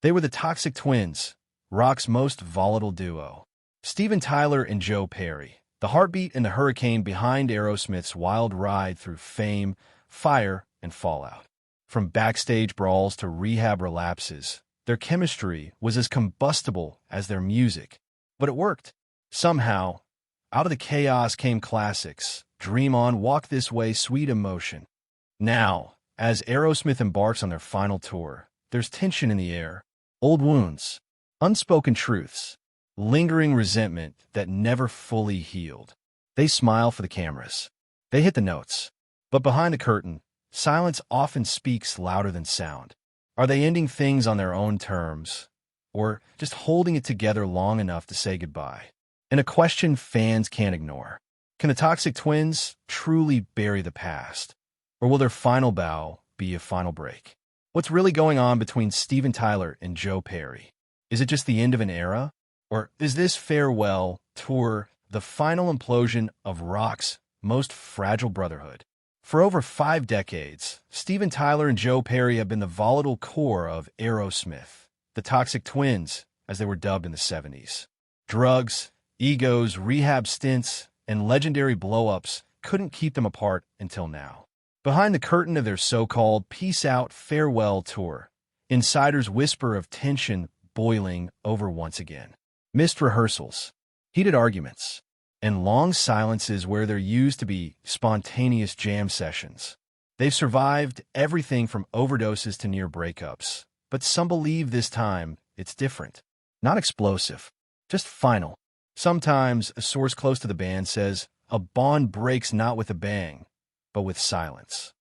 They were the Toxic Twins, rock's most volatile duo. Steven Tyler and Joe Perry, the heartbeat and the hurricane behind Aerosmith's wild ride through fame, fire, and fallout. From backstage brawls to rehab relapses, their chemistry was as combustible as their music. But it worked. Somehow, out of the chaos came classics. Dream On, Walk This Way, Sweet Emotion. Now, as Aerosmith embarks on their final tour, there's tension in the air. Old wounds, unspoken truths, lingering resentment that never fully healed. They smile for the cameras. They hit the notes. But behind the curtain, silence often speaks louder than sound. Are they ending things on their own terms, or just holding it together long enough to say goodbye? And a question fans can't ignore. Can the Toxic Twins truly bury the past? Or will their final bow be a final break? What's really going on between Steven Tyler and Joe Perry? Is it just the end of an era? Or is this farewell tour the final implosion of rock's most fragile brotherhood? For over 5 decades, Steven Tyler and Joe Perry have been the volatile core of Aerosmith, the Toxic Twins, as they were dubbed in the 70s. Drugs, egos, rehab stints, and legendary blow-ups couldn't keep them apart until now. Behind the curtain of their so-called Peace Out Farewell tour, insiders whisper of tension boiling over once again. Missed rehearsals, heated arguments, and long silences where there used to be spontaneous jam sessions. They've survived everything from overdoses to near breakups, but some believe this time it's different. Not explosive, just final. Sometimes a source close to the band says, a bond breaks not with a bang, but with silence.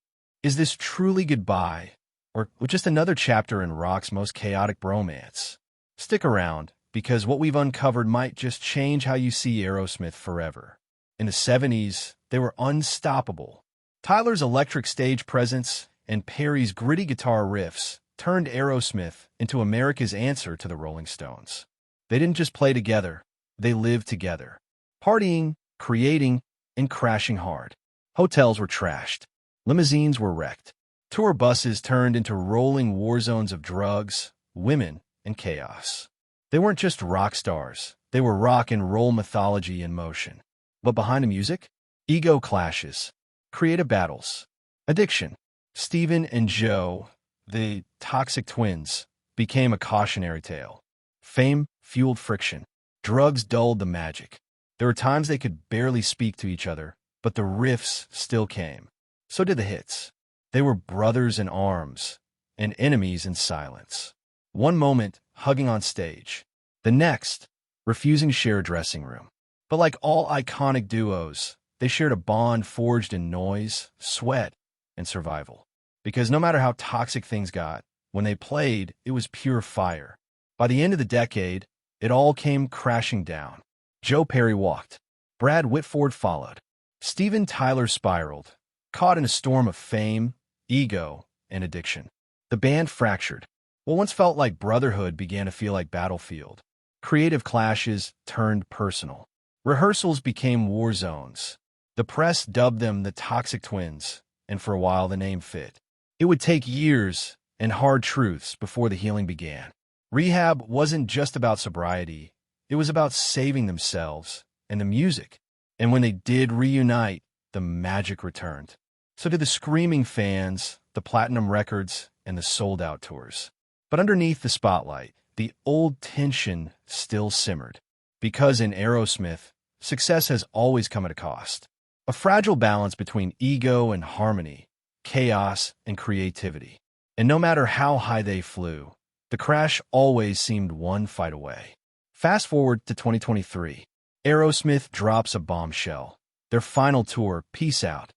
Is this truly goodbye, or just another chapter in rock's most chaotic bromance? Stick around, because what we've uncovered might just change how you see Aerosmith forever. In the 70s, they were unstoppable. Tyler's electric stage presence and Perry's gritty guitar riffs turned Aerosmith into America's answer to the Rolling Stones. They didn't just play together, they lived together. Partying, creating, and crashing hard. Hotels were trashed. Limousines were wrecked. Tour buses turned into rolling war zones of drugs, women, and chaos. They weren't just rock stars. They were rock and roll mythology in motion. But behind the music, ego clashes, creative battles, addiction. Steven and Joe, the Toxic Twins, became a cautionary tale. Fame fueled friction. Drugs dulled the magic. There were times they could barely speak to each other, but the riffs still came. So did the hits. They were brothers in arms and enemies in silence. One moment, hugging on stage. The next, refusing to share a dressing room. But like all iconic duos, they shared a bond forged in noise, sweat, and survival. Because no matter how toxic things got, when they played, it was pure fire. By the end of the decade, it all came crashing down. Joe Perry walked. Brad Whitford followed. Steven Tyler spiraled, caught in a storm of fame, ego, and addiction. The band fractured. What once felt like brotherhood began to feel like battlefield. Creative clashes turned personal. Rehearsals became war zones. The press dubbed them the Toxic Twins, and for a while the name fit. It would take years and hard truths before the healing began. Rehab wasn't just about sobriety. It was about saving themselves and the music. And when they did reunite, the magic returned. So did the screaming fans, the platinum records, and the sold-out tours. But underneath the spotlight, the old tension still simmered. Because in Aerosmith, success has always come at a cost. A fragile balance between ego and harmony, chaos and creativity. And no matter how high they flew, the crash always seemed one fight away. Fast forward to 2023. Aerosmith drops a bombshell. Their final tour, Peace Out.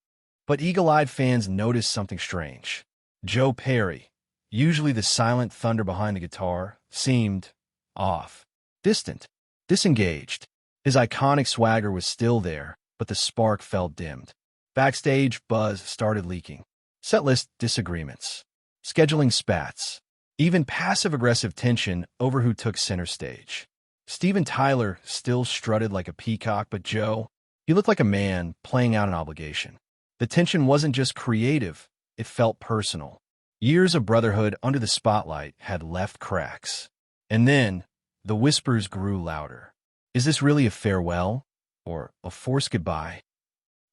But eagle-eyed fans notice something strange. Joe Perry, usually the silent thunder behind the guitar, seemed off, distant, disengaged. His iconic swagger was still there, but the spark felt dimmed. Backstage buzz started leaking. Setlist disagreements. Scheduling spats. Even passive-aggressive tension over who took center stage. Steven Tyler still strutted like a peacock, but Joe, he looked like a man playing out an obligation. The tension wasn't just creative, it felt personal. Years of brotherhood under the spotlight had left cracks. And then, the whispers grew louder. Is this really a farewell? Or a forced goodbye?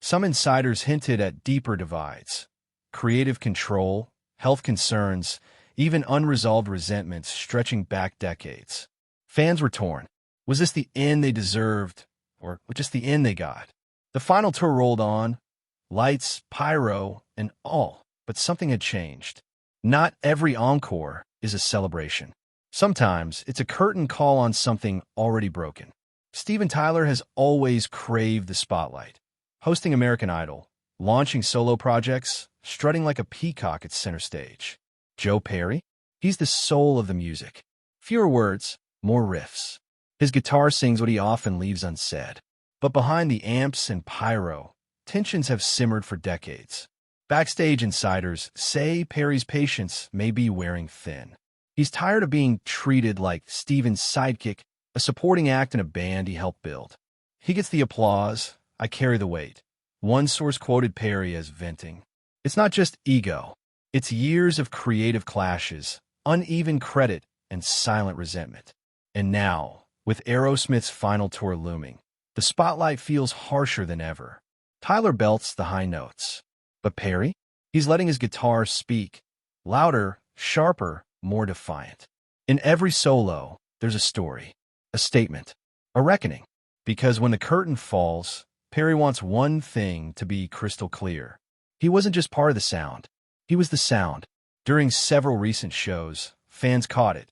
Some insiders hinted at deeper divides. Creative control, health concerns, even unresolved resentments stretching back decades. Fans were torn. Was this the end they deserved, or just the end they got? The final tour rolled on, lights, pyro, and all, but something had changed. Not every encore is a celebration. Sometimes it's a curtain call on something already broken. Steven Tyler has always craved the spotlight. Hosting American Idol, launching solo projects, strutting like a peacock at center stage. Joe Perry? He's the soul of the music. Fewer words, more riffs. His guitar sings what he often leaves unsaid. But behind the amps and pyro, tensions have simmered for decades. Backstage insiders say Perry's patience may be wearing thin. He's tired of being treated like Steven's sidekick, a supporting act in a band he helped build. He gets the applause, I carry the weight. One source quoted Perry as venting. It's not just ego. It's years of creative clashes, uneven credit, and silent resentment. And now, with Aerosmith's final tour looming, the spotlight feels harsher than ever. Tyler belts the high notes. But Perry? He's letting his guitar speak. Louder, sharper, more defiant. In every solo, there's a story, a statement, a reckoning. Because when the curtain falls, Perry wants one thing to be crystal clear. He wasn't just part of the sound. He was the sound. During several recent shows, fans caught it.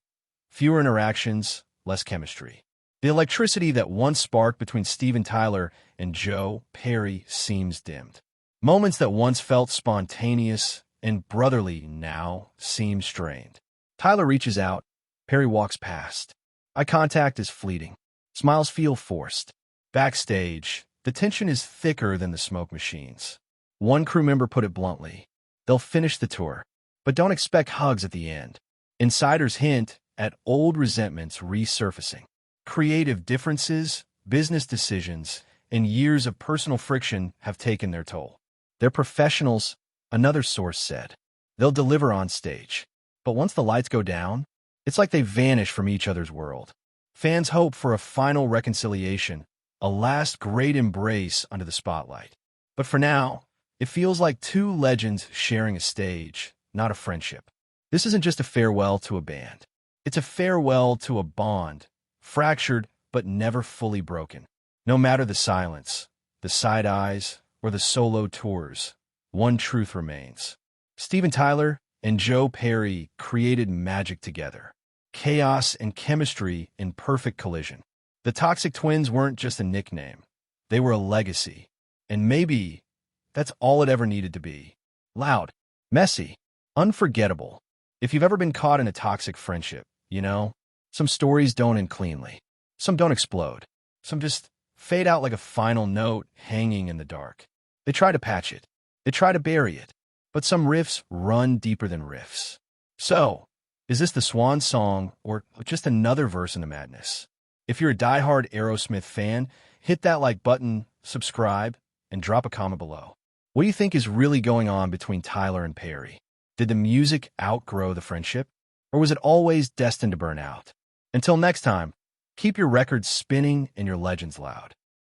Fewer interactions, less chemistry. The electricity that once sparked between Steven Tyler and Joe Perry seems dimmed. Moments that once felt spontaneous and brotherly now seem strained. Tyler reaches out. Perry walks past. Eye contact is fleeting. Smiles feel forced. Backstage, the tension is thicker than the smoke machines. One crew member put it bluntly. They'll finish the tour, but don't expect hugs at the end. Insiders hint at old resentments resurfacing. Creative differences, business decisions, and years of personal friction have taken their toll. They're professionals, another source said. They'll deliver on stage. But once the lights go down, it's like they vanish from each other's world. Fans hope for a final reconciliation, a last great embrace under the spotlight. But for now, it feels like two legends sharing a stage, not a friendship. This isn't just a farewell to a band. It's a farewell to a bond, fractured but never fully broken. No matter the silence, the side eyes, or the solo tours, one truth remains. Steven Tyler and Joe Perry created magic together. Chaos and chemistry in perfect collision. The Toxic Twins weren't just a nickname. They were a legacy. And maybe that's all it ever needed to be. Loud, messy, unforgettable. If you've ever been caught in a toxic friendship, you know, some stories don't end cleanly. Some don't explode. Some just fade out like a final note hanging in the dark. They try to patch it. They try to bury it. But some riffs run deeper than riffs. So, is this the swan song or just another verse in the madness? If you're a diehard Aerosmith fan, hit that like button, subscribe, and drop a comment below. What do you think is really going on between Tyler and Perry? Did the music outgrow the friendship? Or was it always destined to burn out? Until next time, keep your records spinning and your legends loud.